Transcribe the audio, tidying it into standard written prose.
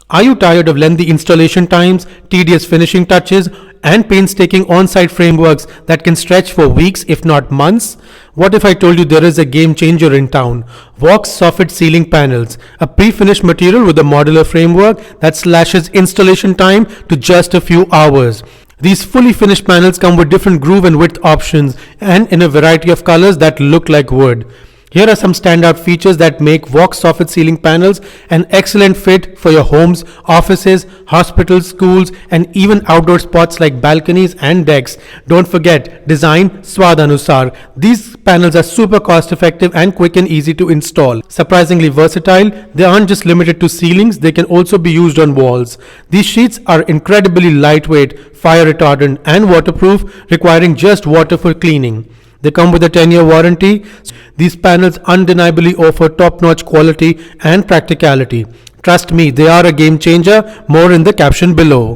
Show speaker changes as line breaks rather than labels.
Are you tired of lengthy installation times, tedious finishing touches, and painstaking on-site frameworks that can stretch for weeks if not months? What if I told you there is a game changer in town? VOX Soffit Ceiling Panels, a pre-finished material with a modular framework that slashes installation time to just a few hours. These fully finished panels come with different groove and width options and in a variety of colors that look like wood. Here are some standout features that make VOX Soffit Ceiling Panels an excellent fit for your homes, offices, hospitals, schools, and even outdoor spots like balconies and decks. Don't forget, design Swad Anusar. These panels are super cost effective and quick and easy to install. Surprisingly versatile, they aren't just limited to ceilings, they can also be used on walls. These sheets are incredibly lightweight, fire retardant, and waterproof, requiring just water for cleaning. They come with a 10-year warranty. These panels undeniably offer top-notch quality and practicality. Trust me, they are a game changer. More in the caption below.